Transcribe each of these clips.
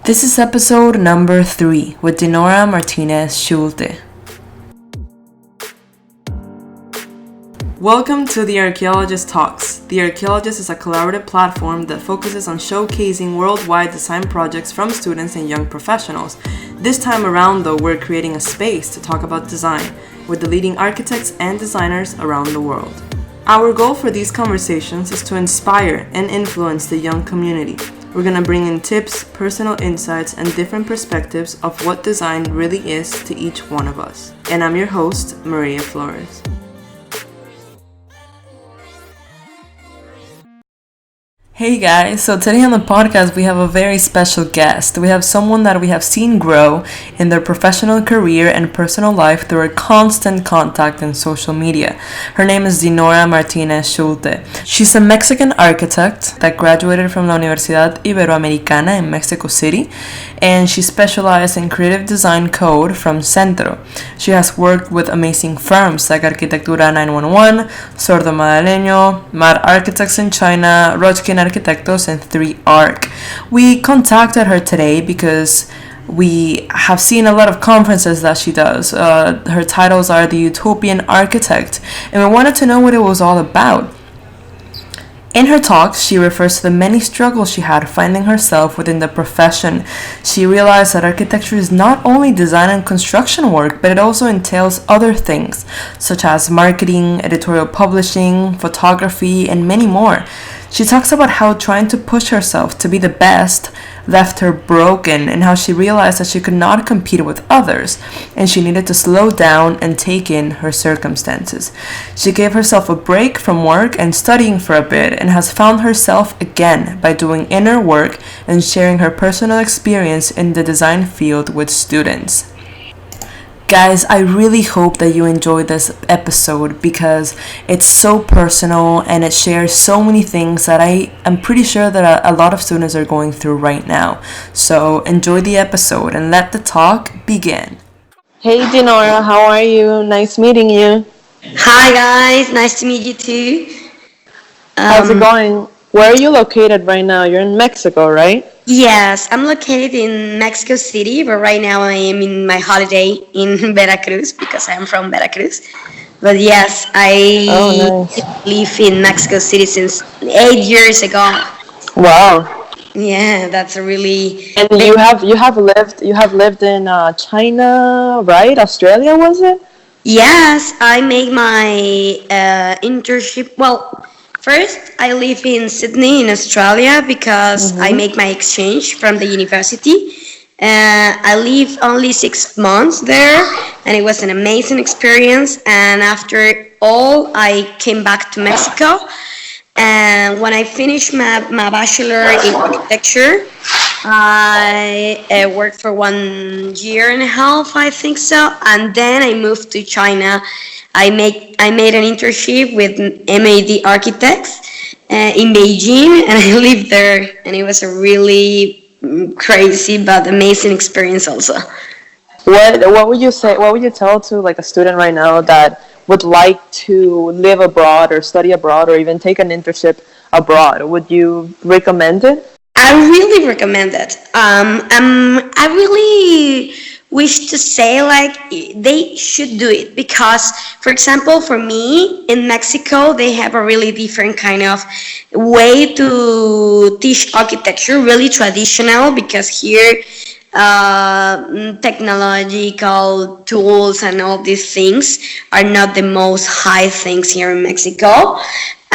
This is episode number 3 with Dinorah Martinez Schulte. Welcome to the Archiologist Talks. The Archiologist is a collaborative platform that focuses on showcasing worldwide design projects from students and young professionals. This time around, though, we're creating a space to talk about design with the leading architects and designers around the world. Our goal for these conversations is to inspire and influence the young community. We're going to bring in tips, personal insights, and different perspectives of what design really is to each one of us. And I'm your host, Maria Flores. Hey guys, so today on the podcast we have a very special guest. We have someone that we have seen grow in their professional career and personal life through a constant contact in social media. Her name is Dinorah Martinez Schulte. She's a Mexican architect that graduated from La Universidad Iberoamericana in Mexico City, and she specialized in creative design code from Centro. She has worked with amazing firms like Arquitectura 911, Sordo Madaleno, Mad Architects in China, Rojkind Arquitectos, and 3Arch. We contacted her today because we have seen a lot of conferences that she does. Her titles are the Utopian Architect, and we wanted to know what it was all about. In her talks, she refers to the many struggles she had finding herself within the profession. She realized that architecture is not only design and construction work, but it also entails other things, such as marketing, editorial publishing, photography, and many more. She talks about how trying to push herself to be the best left her broken, and how she realized that she could not compete with others, and she needed to slow down and take in her circumstances. She gave herself a break from work and studying for a bit, and has found herself again by doing inner work and sharing her personal experience in the design field with students. Guys, I really hope that you enjoyed this episode because it's so personal and it shares so many things that I am pretty sure that a lot of students are going through right now. So enjoy the episode and let the talk begin. Hey Dinorah, how are you? Nice meeting you. Hi guys, nice to meet you too. How's it going? Where are you located right now? You're in Mexico, right? Yes, I'm located in Mexico City, but right now I am in my holiday in Veracruz because I'm from Veracruz. But yes, I live in Mexico City since 8 years ago. Wow. Yeah, that's a really. And you have lived in China, right? Australia, was it? Yes, I made my internship. Well, first, I live in Sydney in Australia because I make my exchange from the university. I lived only 6 months there, and it was an amazing experience. And after all, I came back to Mexico. And when I finished my bachelor in architecture, I worked for 1.5 years, I think so, and then I moved to China. I made an internship with MAD Architects in Beijing, and I lived there, and it was a really crazy but amazing experience also. What would you say? What would you tell to like a student right now that would like to live abroad or study abroad or even take an internship abroad? Would you recommend it? I really recommend it. I really wish to say like they should do it because, for example, for me in Mexico, they have a really different kind of way to teach architecture, really traditional, because here technological tools and all these things are not the most high things here in Mexico.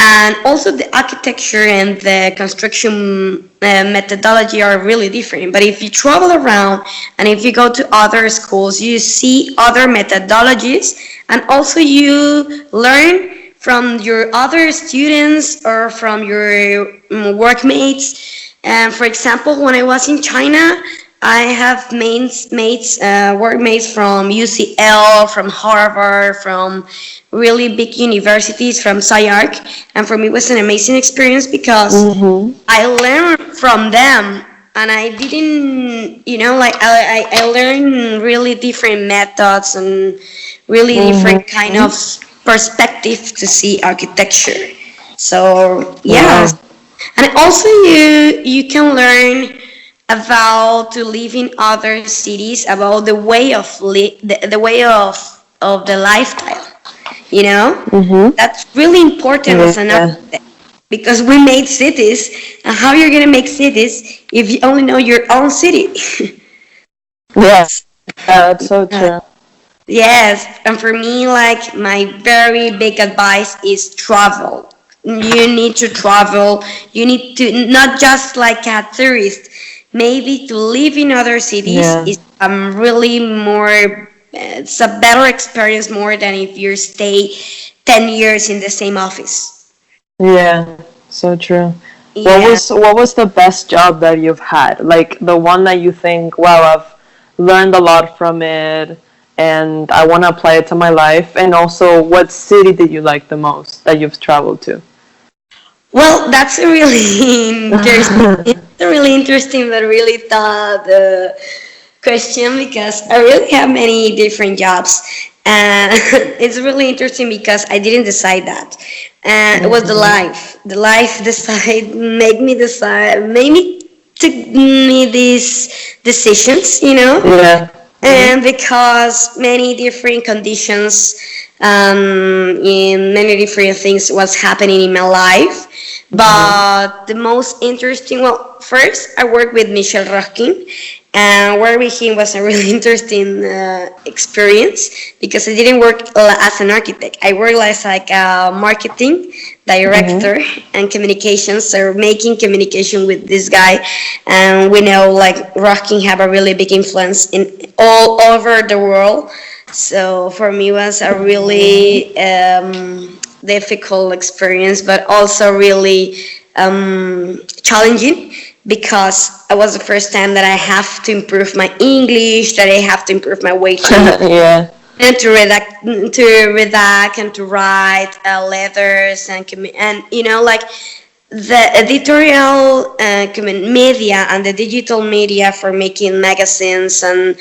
And also the architecture and the construction methodology are really different. But if you travel around and if you go to other schools, you see other methodologies, and also you learn from your other students or from your workmates. And for example, when I was in China, I have workmates from UCL, from Harvard, from really big universities, from SciArc, and for me it was an amazing experience because I learned from them, and I didn't, I learned really different methods and really different kind of perspective to see architecture. So yeah, and also you can learn about to live in other cities, about the way of the way of the lifestyle. You know, that's really important as an Yeah. architect because we made cities, and how you're gonna make cities if you only know your own city? Yes. Yeah, that's so true. Yes, and for me, like my very big advice is travel. You need to travel. You need to not just like a tourist. Maybe to live in other cities Yeah. is really more. It's a better experience more than if you stay 10 years in the same office. Yeah, so true. Yeah. What was the best job that you've had? Like the one that you think, wow, I've learned a lot from it and I want to apply it to my life. And also, what city did you like the most that you've traveled to? Well, that's a really interesting. It's a really interesting, but really thought question because I really have many different jobs, and it's really interesting because I didn't decide that, and it was the life. The life decide made me took me these decisions, you know. Yeah. And because many different conditions in many different things was happening in my life, but the most interesting, well, first I worked with Michel Rojkind, and work with him was a really interesting experience because I didn't work as an architect. I worked as like a marketing director and communications, so making communication with this guy. And we know like Rocking have a really big influence in all over the world. So for me, it was a really difficult experience, but also really challenging because it was the first time that I have to improve my English, that I have to improve my way to Yeah. and to redact and to write letters and you know like the editorial media and the digital media for making magazines and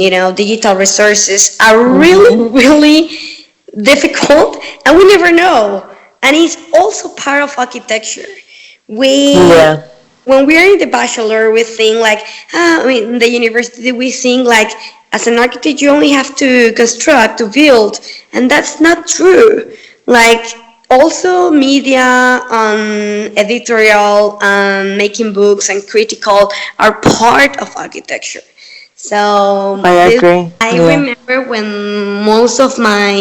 you know digital resources are really difficult and we never know, and it's also part of architecture. We Yeah. when we are in the bachelor we think like I mean in the university we think like as an architect you only have to construct to build, and that's not true. Like also media editorial and making books and critical are part of architecture. So I this, agree. I Yeah. remember when most of my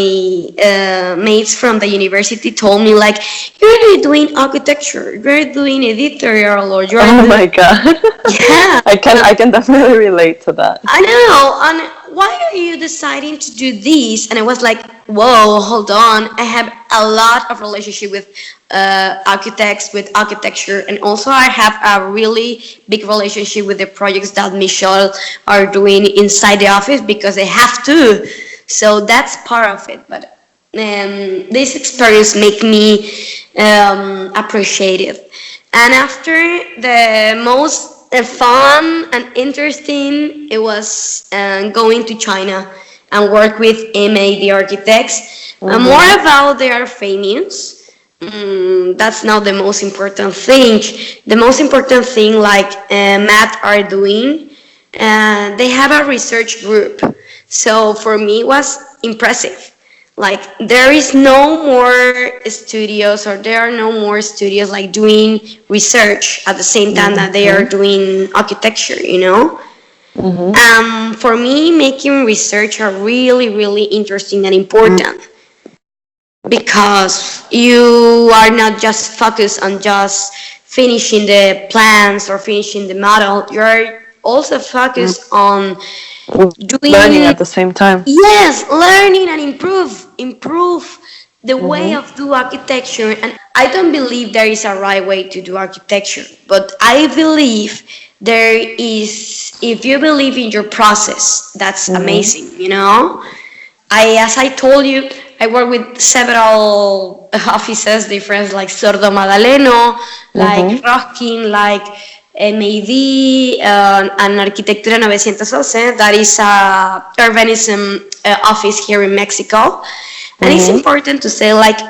mates from the university told me like, "You're not doing architecture, you're doing editorial, or you're Oh doing my god. yeah." I can definitely relate to that. I know, and why are you deciding to do this? And I was like, whoa, hold on. I have a lot of relationship with architects, with architecture, and also I have a really big relationship with the projects that Michelle are doing inside the office because they have to. So that's part of it. But this experience make me appreciate it. And after the most fun and interesting, it was going to China and work with MAD architects. More about their famous. That's not the most important thing. The most important thing, like Matt are doing, they have a research group. So for me, it was impressive. Like there is no more studios, or there are no more studios like doing research at the same time that they are doing architecture, you know. For me, making research are really, really interesting and important because you are not just focused on just finishing the plans or finishing the model. You are also focused on Learning doing at the same time. yes, learning and improve the way of do architecture. And I don't believe there is a right way to do architecture, but I believe there is. If you believe in your process, that's amazing, you know. As I told you, I work with several offices, different like Sordo Madaleno, like Rojkind, like MAD, and Arquitectura 911. That is a urbanism office here in Mexico. And it's important to say like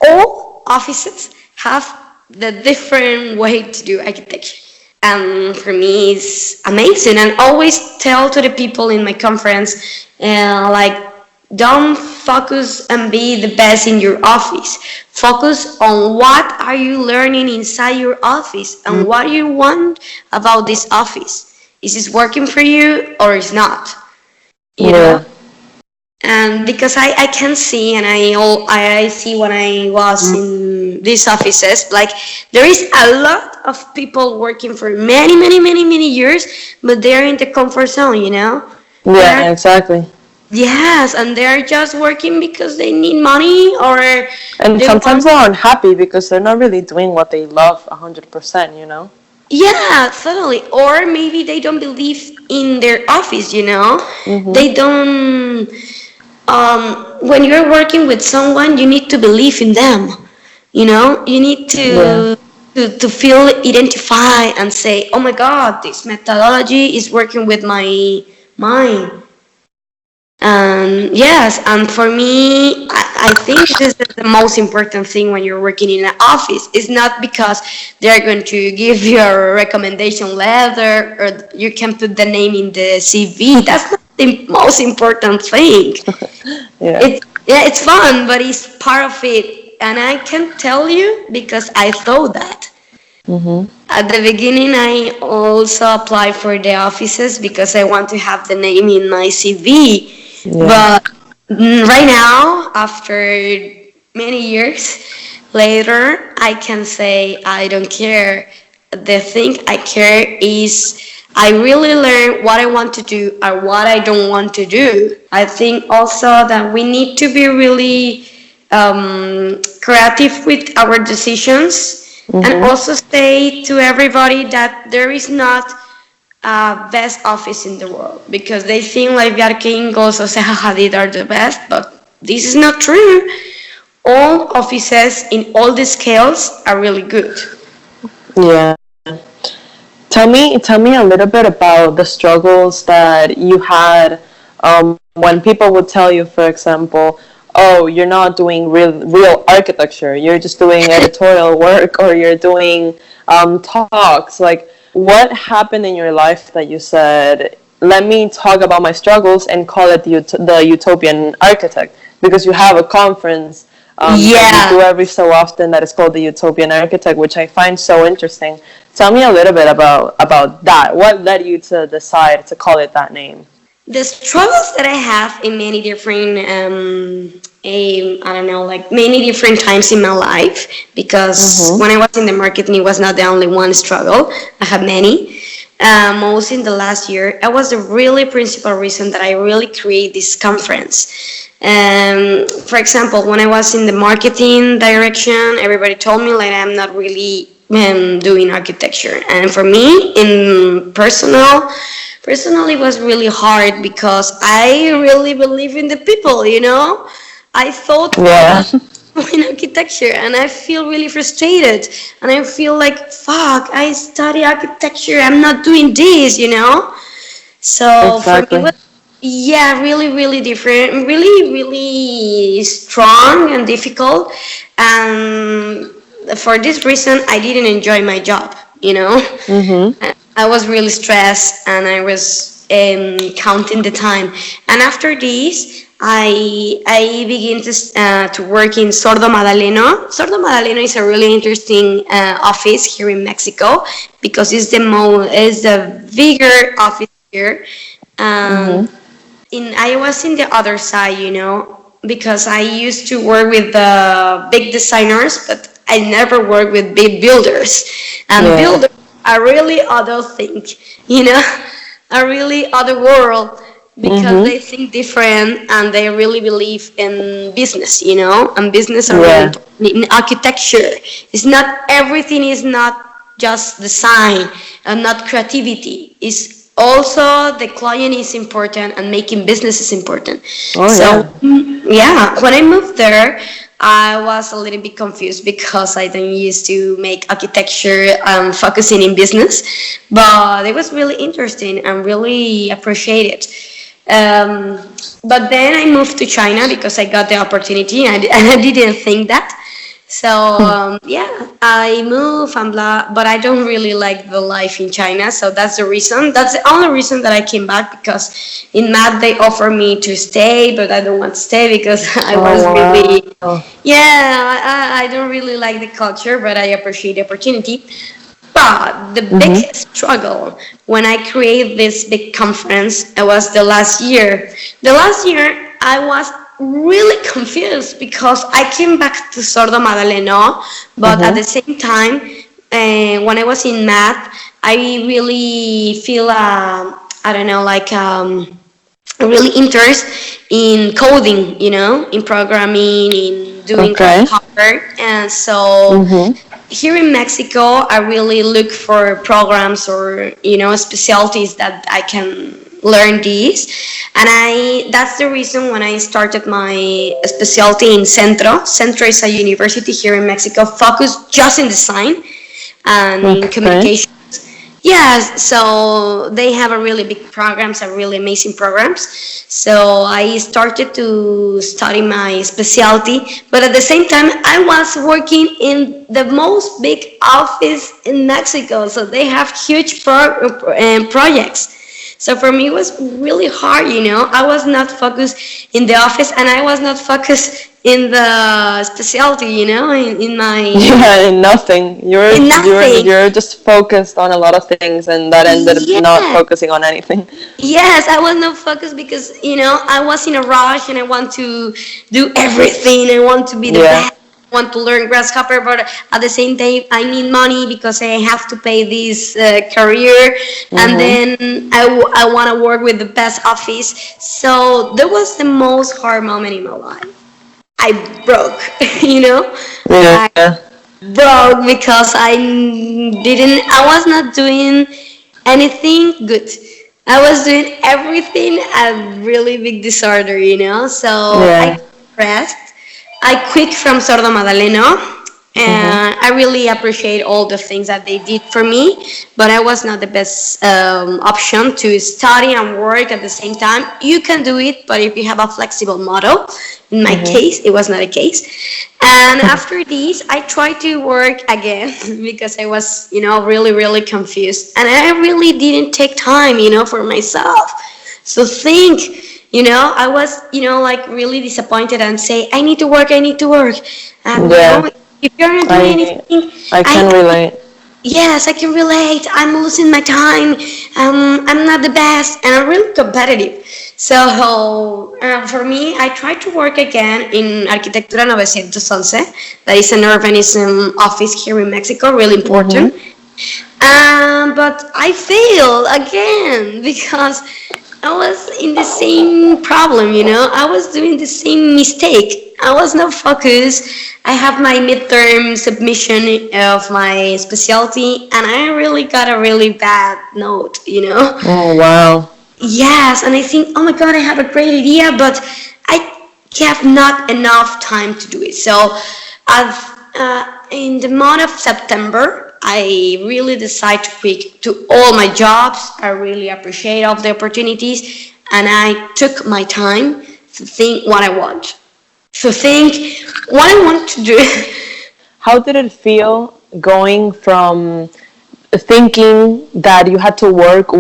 all offices have the different way to do architecture. For me it's amazing, and always tell to the people in my conference, like, don't focus and be the best in your office. Focus on what are you learning inside your office and what you want about this office. Is this working for you or is not? You know? And because I can see, and I see when I was in these offices, like, there is a lot of people working for many, many, many, many years, but they're in the comfort zone, you know? Yeah, exactly. Yes, and they're just working because they need money, or And they sometimes want. they're unhappy because they're not really doing what they love 100%, you know? Yeah, totally. Or maybe they don't believe in their office, you know? Mm-hmm. They don't. When you're working with someone, you need to believe in them. You know, you need Yeah. to feel identify and say, "Oh my God, this methodology is working with my mind." Yes, and for me, I think this is the most important thing when you're working in an office. It's not because they're going to give you a recommendation letter or you can put the name in the CV. That's not the most important thing. Yeah. It's fun, but it's part of it. And I can tell you because I thought that. Mm-hmm. At the beginning, I also applied for the offices because I want to have the name in my CV. Yeah. But right now, after many years later, I can say I don't care. The thing I care is I really learn what I want to do or what I don't want to do. I think also that we need to be really creative with our decisions, and Mm-hmm. also say to everybody that there is not best office in the world, because they think like Arquitectos or Zaha Hadid are the best, but this is not true. All offices in all the scales are really good. Yeah. Tell me a little bit about the struggles that you had when people would tell you, for example, oh, you're not doing real architecture. You're just doing editorial work, or you're doing talks. Like, what happened in your life that you said, let me talk about my struggles and call it the Utopian Architect, because you have a conference that you Yeah. do every so often that is called the Utopian Architect, which I find so interesting. Tell me a little bit about that. What led you to decide to call it that name? The struggles that I have in many different, I don't know, like many different times in my life, because Mm-hmm. when I was in the marketing, it was not the only one struggle. I have many. Most in the last year, that was the really principal reason that I really create this conference. For example, when I was in the marketing direction, everybody told me like I'm not really doing architecture, and for me, in personally, it was really hard because I really believe in the people, you know. I thought I Yeah. was in architecture and I feel really frustrated, and I feel like, fuck, I study architecture, I'm not doing this, you know. So for me, it Exactly. was, yeah, really, really different, really, really strong and difficult. And for this reason, I didn't enjoy my job, you know. Mm-hmm. I was really stressed, and I was counting the time. And after this, I began to work in Sordo Madaleno. Sordo Madaleno is a really interesting office here in Mexico, because it's the bigger office here. Um, Mm-hmm. I was in the other side, you know, because I used to work with the big designers, but I never worked with big builders. And Yeah. builders are really other thing, you know, a really other world, because Mm-hmm. they think different and they really believe in business, you know, and business are really Yeah. important. In architecture, it's not everything is not just design and not creativity. It's also the client is important and making business is important. Oh So yeah. yeah, when I moved there, I was a little bit confused because I didn't used to make architecture focusing in business, but it was really interesting and really appreciated. Um, but then I moved to China because I got the opportunity, and I didn't think that. So yeah, I move and blah, but I don't really like the life in China. So that's the reason. That's the only reason that I came back, because in math they offer me to stay, but I don't want to stay because I was Oh really, wow. yeah, I don't really like the culture, but I appreciate the opportunity. But the big Mhm. struggle when I created this big conference, it was the last year. The last year, I was really confused because I came back to Sordo Madaleno, but at Mhm. the same time, when I was in math, I really feel, I don't know, like really interest in coding, in programming, in doing Okay. software, and so Mhm. here in Mexico, I really look for programs or specialties that I can learn these, and that's the reason when I started my specialty in Centro. Centro is a university here in Mexico focused just in design and in Okay. communication. Yes, so they have a really big programs, a really amazing programs. So I started to study my specialty, but at the same time I was working in the most big office in Mexico. So they have huge projects. So for me, it was really hard, I was not focused in the office and I was not focused in the specialty, in my, Yeah, nothing. You're in you're nothing. you're just focused on a lot of things, and that ended not Yeah. focusing on anything. Yes, I was not focused because I was in a rush and I want to do everything. I want to be the Yeah. best. I want to learn grasshopper, but at the same time, I need money because I have to pay this career, and Mhm. then I want to work with the best office. So that was the most hard moment in my life. I broke, you know. I Yeah. broke because I was not doing anything good. I was doing everything a really big disorder, So I Yeah. got depressed. I quit from Sordo Madaleno. Mhm. And I really appreciate all the things that they did for me, but I was not the best option to study and work at the same time. You can do it, but if you have a flexible model, in my Mhm. case, it was not a case. And after this, I tried to work again because I was, really, really confused. And I really didn't take time, for myself. So I was, like really disappointed and say, I need to work, I need to work. And, Yeah. if you're not doing I anything, I can I relate. yes, I can relate. I'm losing my time. I'm not the best, and I'm really competitive. So for me, I tried to work again in Arquitectura 911. That is an urbanism office here in Mexico, really important. Mhm. But I failed again because I was in the same problem, I was doing the same mistake. I was not focused. I have my midterm submission of my specialty, and I really got a really bad note. Oh wow. Yes, and I think, oh my god, I have a great idea, but I have not enough time to do it. So, in the month of September, I really decided to quit to all my jobs. I really appreciate all the opportunities, and I took my time to think what I want, to think what I want to do. How did it feel going from thinking that you had to work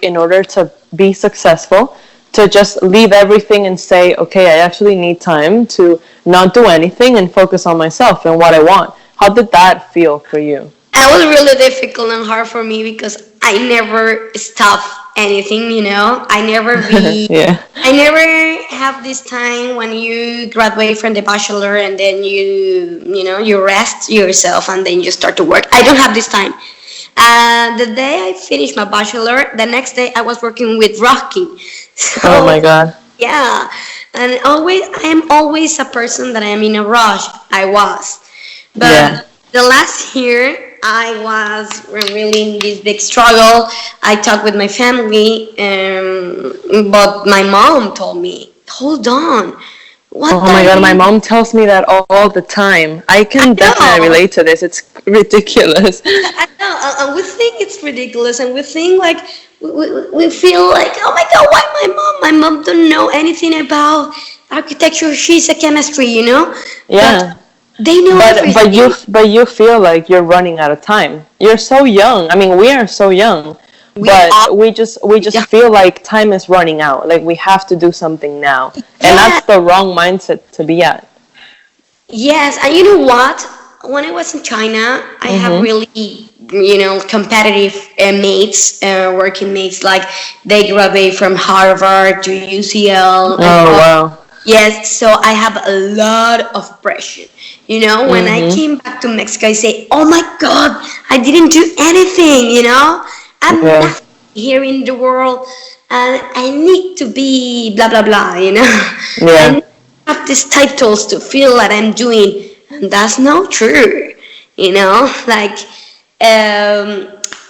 in order to be successful to just leave everything and say, okay, I actually need time to not do anything and focus on myself and what I want? How did that feel for you? It was really difficult and hard for me because I never stop anything, Yeah. I never have this time when you graduate from the bachelor and then you rest yourself and then you start to work. I don't have this time. The day I finished my bachelor, the next day I was working with Rojkind. Oh So my God. yeah, and I am always a person that I am in a rush. I was. Yeah. But the last year, I was really in this big struggle. I talked with my family, but my mom told me, "Hold on, what Oh my are God, my you?" mom tells me that all the time. I I can definitely know, relate to this. It's ridiculous. I know, and we think it's ridiculous, and we think like we feel like, oh my god, why my mom? My mom don't know anything about architecture. She's a chemistry, But Yeah. They know everything. But you feel like you're running out of time. You're so young. I mean, we are so young, We but are, we just yeah, feel like time is running out. Like we have to do something now, and yeah, that's the wrong mindset to be at. yes. And you know what? When I was in China, I have Mhm. really, competitive mates, working mates. Like they graduate from Harvard to UCL and Oh all. wow. Yes, so I have a lot of pressure. When I Mhm. came back to Mexico, I say, "Oh my God, I didn't do anything. I'm Yeah. nothing here in the world, and I need to be blah blah blah. I Yeah. need to have these titles to feel that I'm doing, and that's not true. Like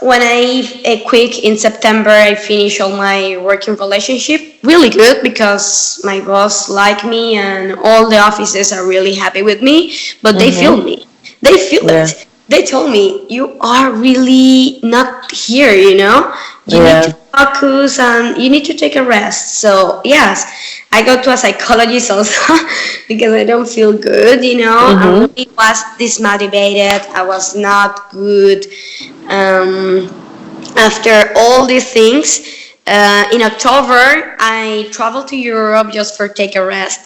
when I quit in September, I finished all my working relationship. Really good because my boss like me and all the offices are really happy with me. But they feel Mhm. me. They feel Yeah. it. They told me you are really not here. You need to Yeah. focus and you need to take a rest. So yes, I go to a psychologist also because I don't feel good. I Mhm. really was dismotivated. I was not good. Um, After all these things, in October I traveled to Europe just for take a rest.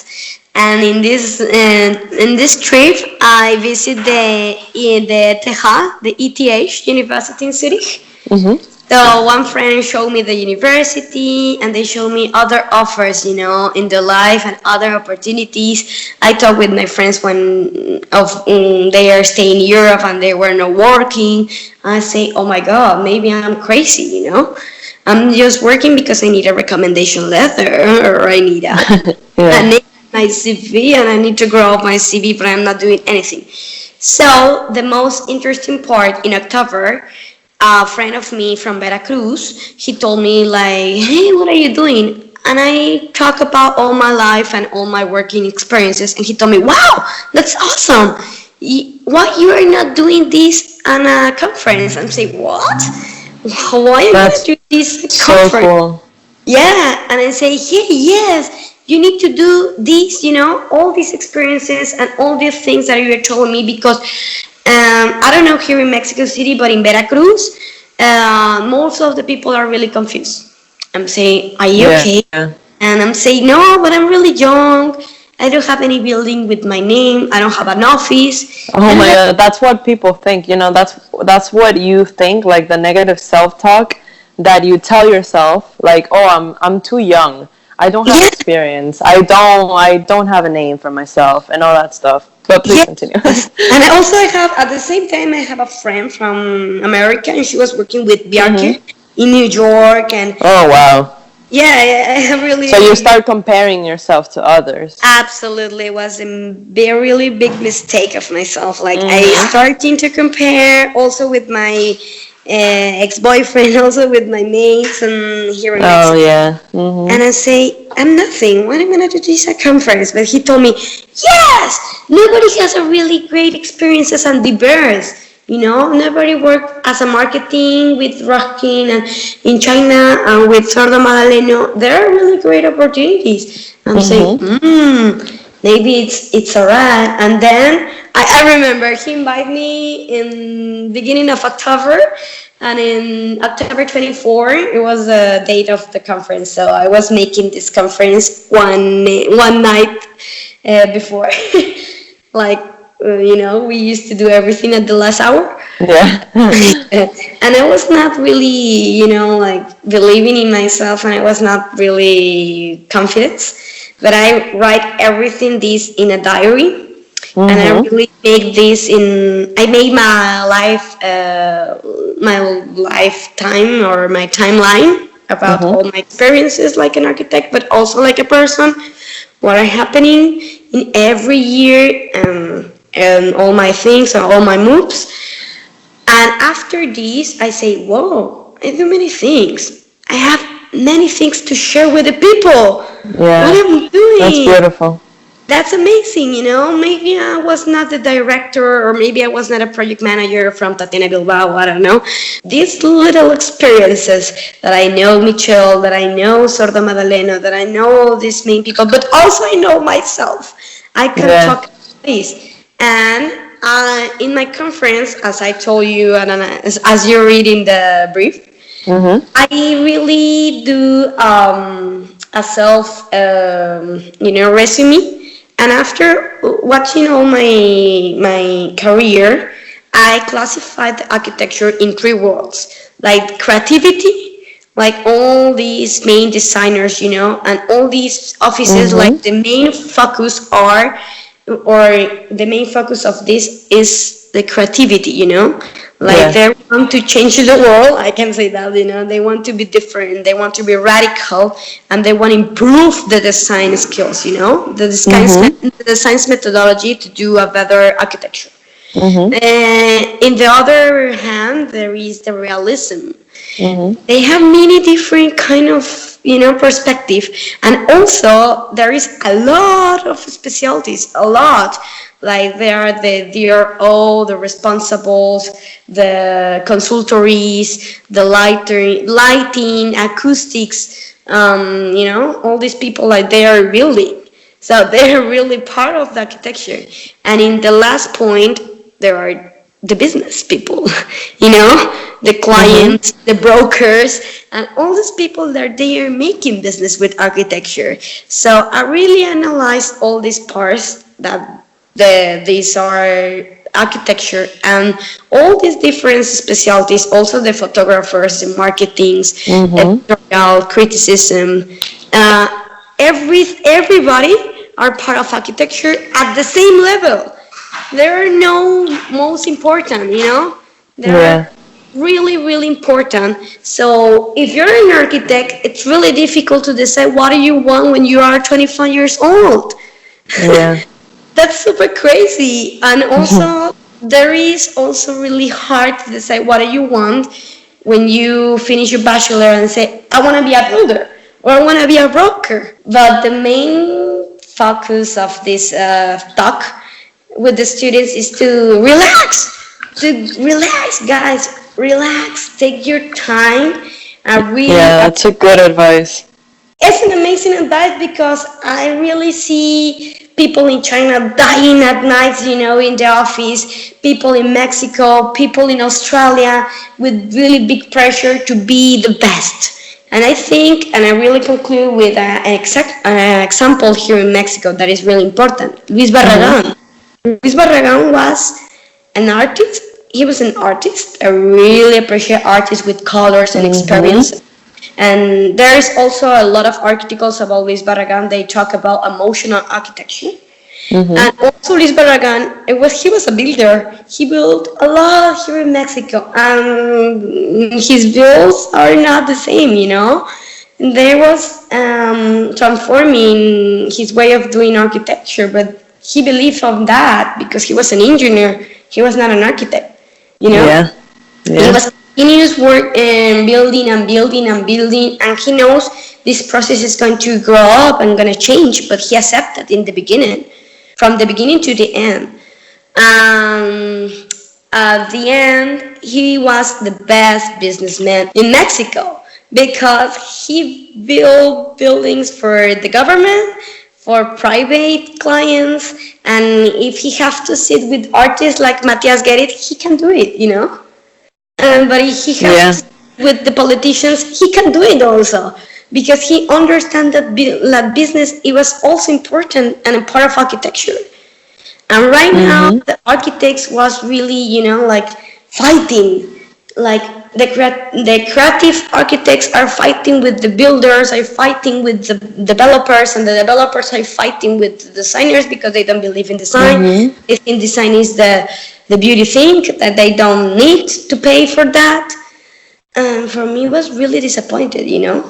And in this trip, I visit the TH, the ETH University in Zurich. Mhm. So one friend showed me the university, and they showed me other offers, in the life and other opportunities. I talked with my friends when they are staying in Europe and they were not working. I say, oh my God, maybe I'm crazy. I'm just working because I need a recommendation letter or I need a Yeah. name in my CV and I need to grow up my CV, but I'm not doing anything. So the most interesting part in October, a friend of me from Veracruz, he told me like, "Hey, what are you doing?" And I talk about all my life and all my working experiences, and he told me, "Wow, that's awesome! Why you are not doing this on a conference?" I'm saying, "What? Why am I gonna That's do this so conference?" cool. Yeah, and I say, hey, yes, you need to do this, all these experiences and all these things that you're telling me because I don't know here in Mexico City, but in Veracruz, most of the people are really confused. I'm saying, are you Yeah. okay? And I'm saying, no, but I'm really young. I don't have any building with my name. I don't have an office. Oh I don't my have. God, that's what people think. That's what you think, like the negative self-talk that you tell yourself, like, "Oh, I'm too young. I don't have Yeah, experience. I don't have a name for myself and all that stuff." But please continue. yes. And I also have, at the same time, I have a friend from America, and she was working with Bjarke Mhm. in New York. And Oh wow. yeah, I So you really, start comparing yourself to others. absolutely was a very really big mistake of myself. Like I Mhm. starting to compare also with my ex-boyfriend, also with my mates, and here in Oh Mexico. yeah. And Mhm. I say, I'm nothing. What am I going to do this at conference? But he told me, yes, nobody has a really great experiences and diverse. Nobody worked as a marketing with Rojkind and in China and with Sordo Madaleno. There are really great opportunities. I'm saying, Mhm. maybe it's alright. And then I remember he invited me in beginning of October, and in October 24, it was the date of the conference. So I was making this conference one night before, like we used to do everything at the last hour. Yeah. And I was not really, like believing in myself, and I was not really confident. But I write everything this in a diary, and I Mhm. really make this in. I made my lifetime or my timeline about Mhm. all my experiences like an architect, but also like a person, what are happening in every year, and all my things and all my moves. And after this, I say, whoa, I do many things. I have many things to share with the people. What Yeah. am I That's doing? beautiful. That's amazing. Maybe I was not the director, or maybe I was not a project manager from Tatiana Bilbao, I don't know. These little experiences that I know Michelle, that I know Sordo Madaleno, that I know all these main people, but also I know myself. I can Yeah. talk this. And in my conference, as I told you, and as you read in the brief, I really do a self, resume. And after watching all my career, I classified the architecture in three worlds, like creativity, like all these main designers, and all these offices, like the main focus are, or the main focus of this is the creativity, like they want to change the world. I can say that, they want to be different, they want to be radical, and they want to improve the design skills, the design methodology to do a better architecture. In the other hand, there is the realism. They have many different kind of perspective, and also there is a lot of specialties, a lot. Like there are the DRO, the responsibles, the consultories, the lighting, acoustics. All these people, like they are building, so they are really part of the architecture. And in the last point, there are the business people, the clients, the brokers, and all these people that they are making business with architecture. So I really analyzed all these parts that these are architecture, and all these different specialties, also the photographers, the marketings, editorial, criticism, everybody are part of architecture at the same level. There are no most important, They're really, really important. So if you're an architect, it's really difficult to decide what do you want when you are 25 years old. Yeah. That's super crazy. And also, there is also really hard to decide what do you want when you finish your bachelor and say, I want to be a builder or I want to be a broker. But the main focus of this talk with the students is to relax, guys, relax, take your time, and really. Yeah, that's a good advice. It's an amazing advice because I really see people in China dying at night, in the office, people in Mexico, people in Australia with really big pressure to be the best. And I think, and I really conclude with an example here in Mexico that is really important. Luis Barragan. Luis Barragan was an artist. He was an artist. I really appreciate artists with colors and experience. And there is also a lot of articles about Luis Barragan. They talk about emotional architecture. And also Luis Barragan, he was a builder. He built a lot here in Mexico. And his builds are not the same, There was transforming his way of doing architecture, but he believed on that because he was an engineer. He was not an architect, Yeah. He was continuous work and building, and he knows this process is going to grow up and going to change, but he accepted in the beginning, from the beginning to the end. At the end, he was the best businessman in Mexico because he built buildings for the government, for private clients, and if he has to sit with artists like Matthias Gerrit, he can do it, but if he has to sit with the politicians, he can do it also, because he understands that business, it was also important and a part of architecture. And right now, the architects was really, fighting, like the creative architects are fighting with the builders, are fighting with the developers, and the developers are fighting with the designers because they don't believe in design. They think design is the beauty thing, that they don't need to pay for that. And for me, it was really disappointed, Yeah.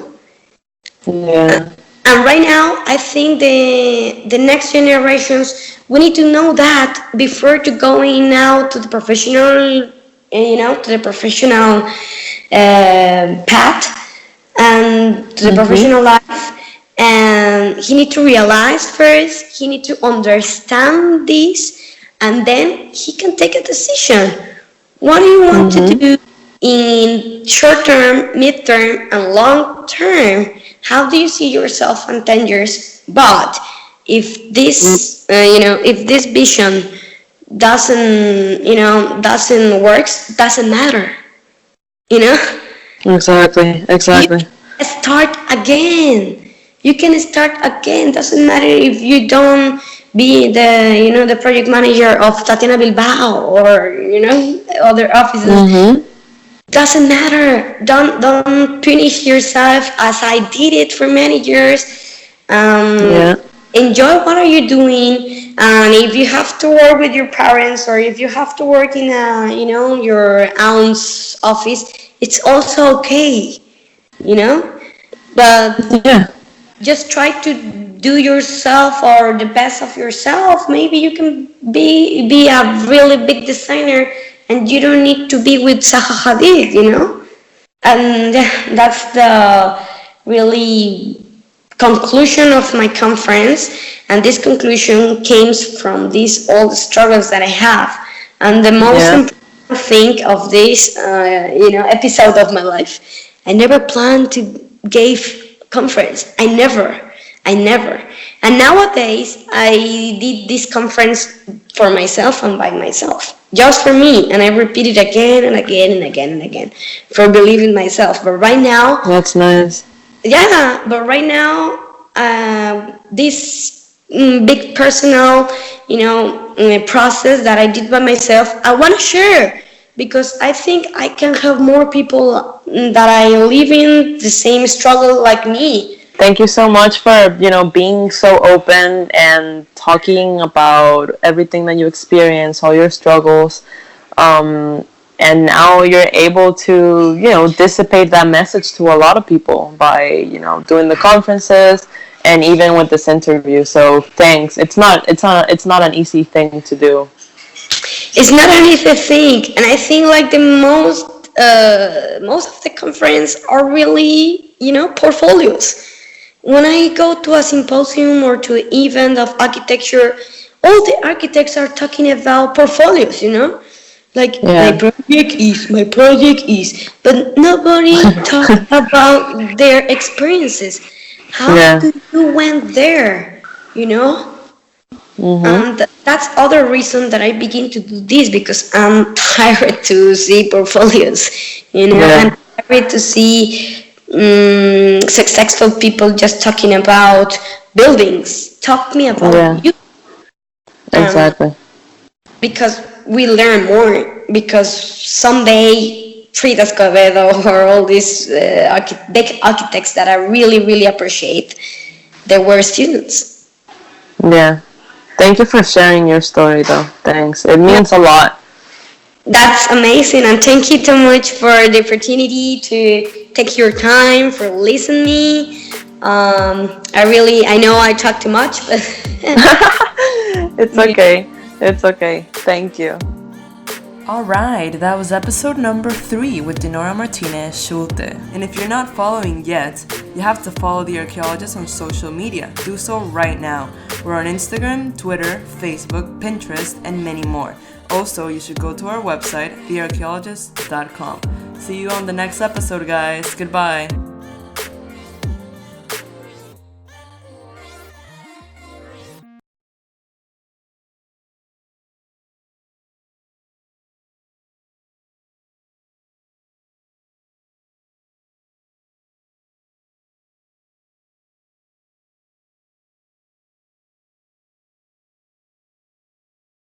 And right now, I think the next generations, we need to know that before to going out to the professional, path and to the professional life. And he need to realize first, he need to understand this, and then he can take a decision. What do you want to do in short term, mid term, and long term? How do you see yourself in 10 years? But if this, if this vision doesn't works, doesn't matter, you know. Exactly. You start again. You can start again. Doesn't matter if you don't be the project manager of Tatiana Bilbao or other offices. Doesn't matter. Don't punish yourself as I did it for many years. Yeah. Enjoy what are you doing, and if you have to work with your parents or if you have to work in your aunt's office, it's also okay, but Yeah. just try to do yourself or the best of yourself. Maybe you can be a really big designer and you don't need to be with Zaha Hadid. And that's the really conclusion of my conference, and this conclusion came from these all the struggles that I have, and the most important thing of this episode of my life, I never planned to give conference. I never. And nowadays I did this conference for myself and by myself, just for me, and I repeat it again and again and again and again for believing myself. But right now, That's nice. yeah, but right now, this big personal, process that I did by myself, I want to share because I think I can help more people that I live in the same struggle like me. Thank you so much for, being so open and talking about everything that you experience, all your struggles. And now you're able to, dissipate that message to a lot of people by, doing the conferences and even with this interview. So thanks. It's not an easy thing to do. It's not an easy thing, and I think like the most of the conference are really, portfolios. When I go to a symposium or to an event of architecture, all the architects are talking about portfolios, like my project is, but nobody talks about their experiences. How do you went there, And that's other reason that I begin to do this, because I'm tired to see portfolios, I'm tired to see successful people just talking about buildings. Talk me about you. Exactly. Because we learn more. Because someday Frida Escobedo or all these big architects that I really, really appreciate, they were students. Yeah. Thank you for sharing your story, though. Thanks. It means a lot. That's amazing, and thank you so much for the opportunity to take your time for listening. I know I talk too much, but It's okay. It's okay. Thank you. Alright, that was episode number 3 with Dinorah Martinez Schulte. And if you're not following yet, you have to follow The Archaeologist on social media. Do so right now. We're on Instagram, Twitter, Facebook, Pinterest, and many more. Also, you should go to our website, thearchaeologist.com. See you on the next episode, guys. Goodbye.